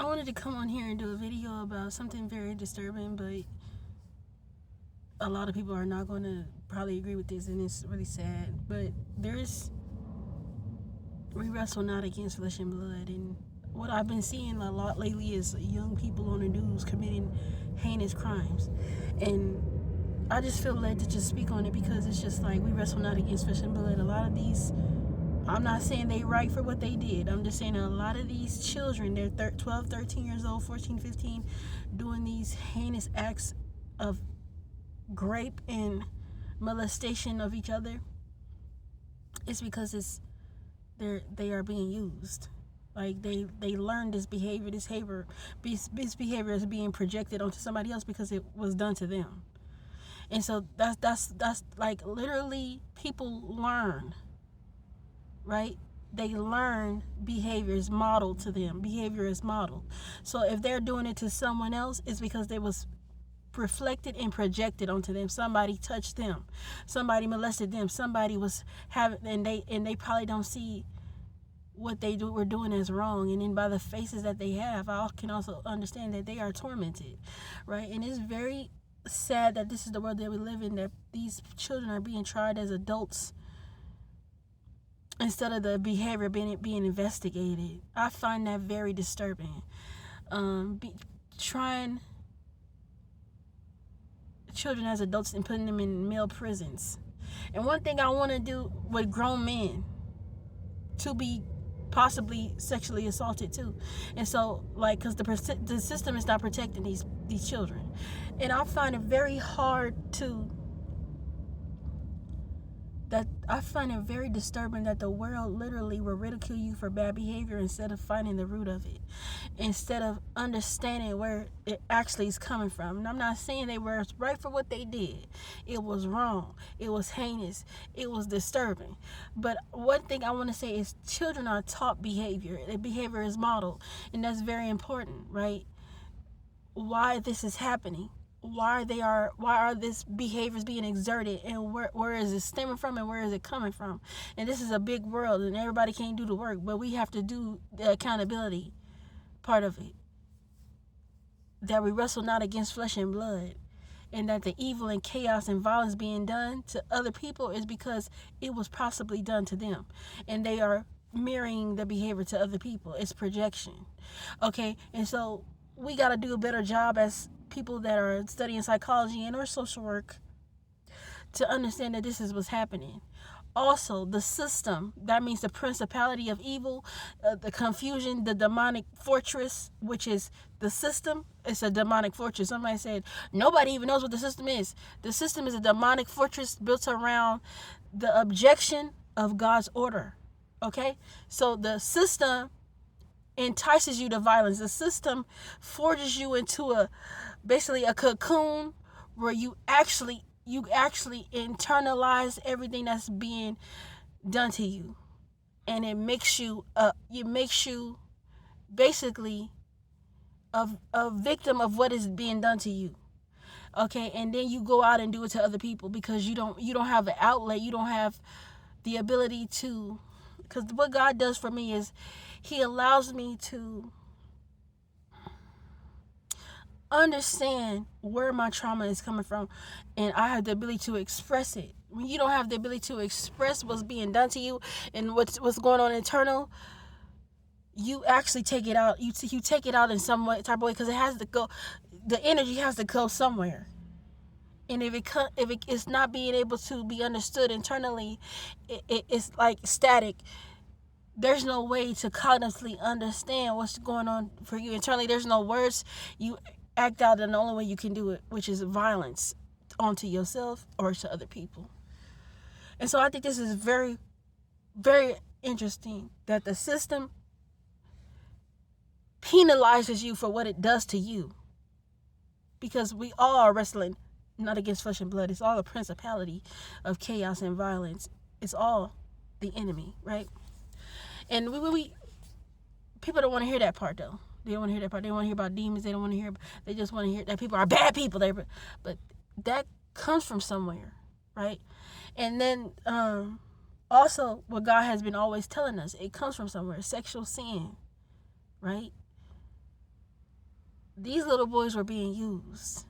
I wanted to come on here and do a video about something very disturbing, but a lot of people are not going to probably agree with this, and it's really sad. But we wrestle not against flesh and blood, and what I've been seeing a lot lately is young people on the news committing heinous crimes, and I just feel led to just speak on it because it's just like we wrestle not against flesh and blood. A lot of these, I'm not saying they right for what they did. I'm just saying a lot of these children, they're 12, 13 years old, 14, 15, doing these heinous acts of rape and molestation of each other. It's because they are being used. Like they learn this behavior, this behavior is being projected onto somebody else because it was done to them. And so that's like literally people learn, right? They learn behavior is modeled to them. Behavior is modeled. So if they're doing it to someone else, it's because they was reflected and projected onto them. Somebody touched them, somebody molested them, somebody was having, and they probably don't see what were doing as wrong, and then by the faces that they have, I can also understand that they are tormented, right? And it's very sad that this is the world that we live in, that these children are being tried as adults instead of the behavior being investigated. I find that very disturbing. Trying children as adults and putting them in male prisons. And one thing I want to do with grown men to be possibly sexually assaulted too. And so, like, because the system is not protecting these children, and I find it very hard to that I find it very disturbing that the world literally will ridicule you for bad behavior instead of finding the root of it, instead of understanding where it actually is coming from. And I'm not saying they were right for what they did. It was wrong. It was heinous. It was disturbing. But one thing I want to say is children are taught behavior. The behavior is modeled, and that's very important, right? Why this is happening, why are this behaviors being exerted, and where is it stemming from, and where is it coming from. And this is a big world, and everybody can't do the work, but we have to do the accountability part of it, that we wrestle not against flesh and blood, and that the evil and chaos and violence being done to other people is because it was possibly done to them, and they are mirroring the behavior to other people. It's projection. Okay, and so we got to do a better job as people that are studying psychology and or social work to understand that this is what's happening. Also, the system, that means the principality of evil, the confusion, the demonic fortress, which is the system. It's a demonic fortress. Somebody said nobody even knows what the system is. The system is a demonic fortress built around the objection of God's order. Okay, so the system entices you to violence. The system forges you into basically a cocoon where you actually internalize everything that's being done to you, and it makes you basically a victim of what is being done to you. Okay, and then you go out and do it to other people because you don't have an outlet, you don't have the ability to. Because what God does for me is He allows me to understand where my trauma is coming from, and I have the ability to express it. When you don't have the ability to express what's being done to you and what's going on internal, you actually take it out. You take it out in some type of way, because it has to go. The energy has to go somewhere. And if it's not being able to be understood internally, it's like static. There's no way to cognitively understand what's going on for you internally. There's no words. You act out in the only way you can do it, which is violence onto yourself or to other people. And so I think this is very, very interesting that the system penalizes you for what it does to you, because we all are wrestling not against flesh and blood. It's all a principality of chaos and violence. It's all the enemy, right? And we people don't want to hear that part, though. They don't want to hear that part. They don't want to hear about demons. They don't want to hear. They just want to hear that people are bad people. But that comes from somewhere, right? And then also, what God has been always telling us, it comes from somewhere. Sexual sin, right? These little boys were being used.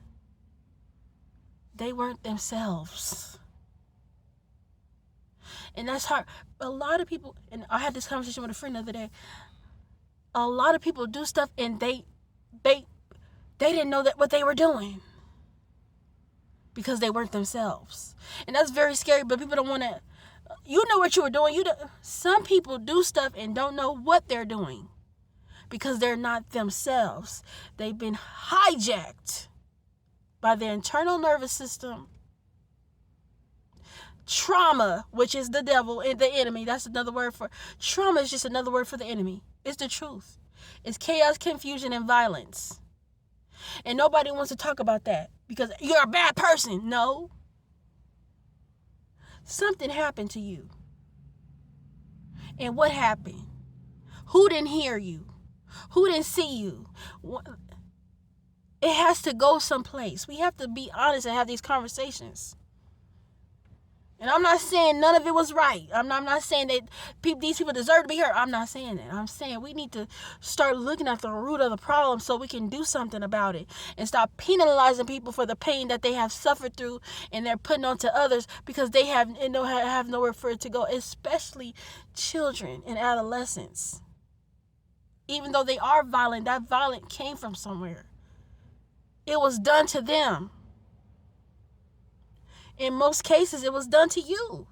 They weren't themselves. And that's hard. A lot of people, and I had this conversation with a friend the other day, a lot of people do stuff and they didn't know that what they were doing because they weren't themselves. And that's very scary, but people don't want to, you know what you were doing. Some people do stuff and don't know what they're doing because they're not themselves. They've been hijacked by their internal nervous system. Trauma, which is the devil and the enemy. That's another word for trauma. Is just another word for the enemy. It's the truth. It's chaos, confusion, and violence. And nobody wants to talk about that because you're a bad person. No. Something happened to you. And what happened? Who didn't hear you? Who didn't see you? It has to go someplace. We have to be honest and have these conversations. And I'm not saying none of it was right. I'm not saying that these people deserve to be hurt. I'm not saying that. I'm saying we need to start looking at the root of the problem so we can do something about it and stop penalizing people for the pain that they have suffered through and they're putting onto others because they have nowhere for it to go, especially children and adolescents. Even though they are violent, that violence came from somewhere. It was done to them. In most cases, it was done to you.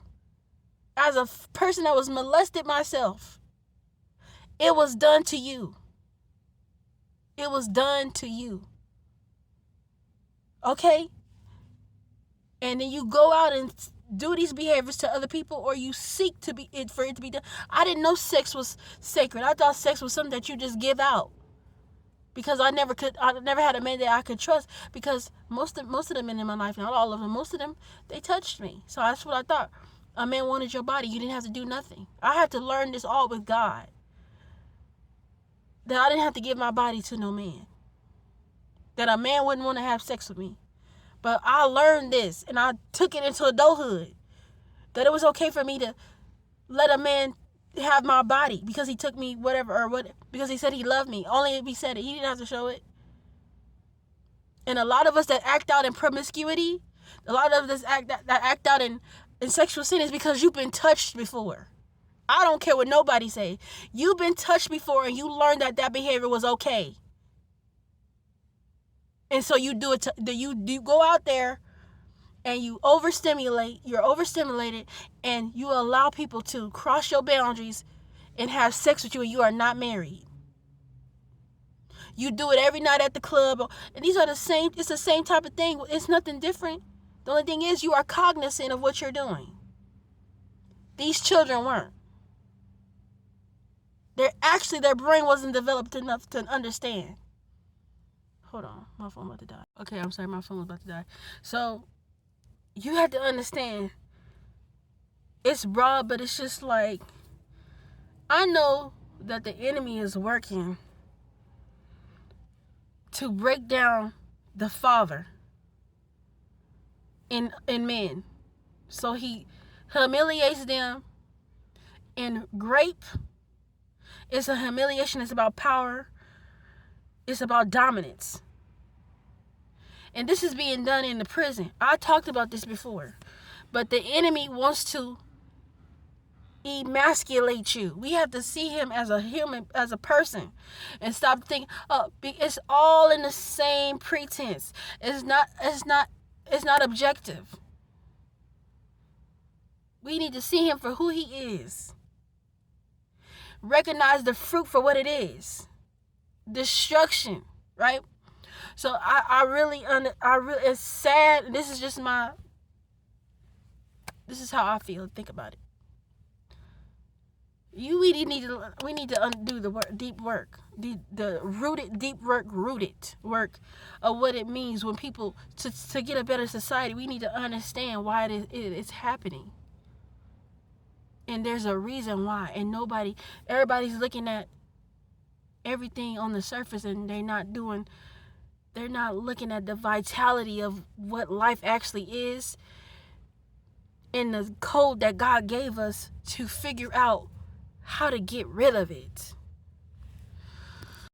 As a person that was molested myself, it was done to you. It was done to you. Okay? And then you go out and do these behaviors to other people, or you seek for it to be done. I didn't know sex was sacred. I thought sex was something that you just give out. Because I never had a man that I could trust, because most of the men in my life, not all of them, most of them, they touched me. So that's what I thought. A man wanted your body. You didn't have to do nothing. I had to learn this all with God. That I didn't have to give my body to no man. That a man wouldn't want to have sex with me. But I learned this and I took it into adulthood. That it was okay for me to let a man have my body because he took me because he said he loved me. Only if he said it. He didn't have to show it. And a lot of us that act out in promiscuity, a lot of us that act out in sexual sin is because you've been touched before. I don't care what nobody say. You've been touched before and you learned that behavior was okay. And so you do it. You go out there and you're overstimulated, and you allow people to cross your boundaries and have sex with you, and you are not married. You do it every night at the club, and it's the same type of thing. It's nothing different. The only thing is you are cognizant of what you're doing. These children weren't. Their brain wasn't developed enough to understand. Hold on, my phone about to die. Okay, I'm sorry, my phone was about to die. So, you have to understand, it's broad, but it's just like, I know that the enemy is working to break down the father in men. So he humiliates them. And rape is a humiliation. It's about power. It's about dominance. And this is being done in the prison. I talked about this before. But the enemy wants to emasculate you. We have to see him as a human, as a person, and stop thinking, it's all in the same pretense. It's not objective. We need to see him for who he is. Recognize the fruit for what it is. Destruction, right? So I really it's sad. This is how I feel. Think about it. We need to undo the work, deep work, the rooted work of what it means when people to get a better society. We need to understand why it's happening, and there's a reason why. And everybody's looking at everything on the surface, and they're not looking at the vitality of what life actually is, and the code that God gave us to figure out how to get rid of it.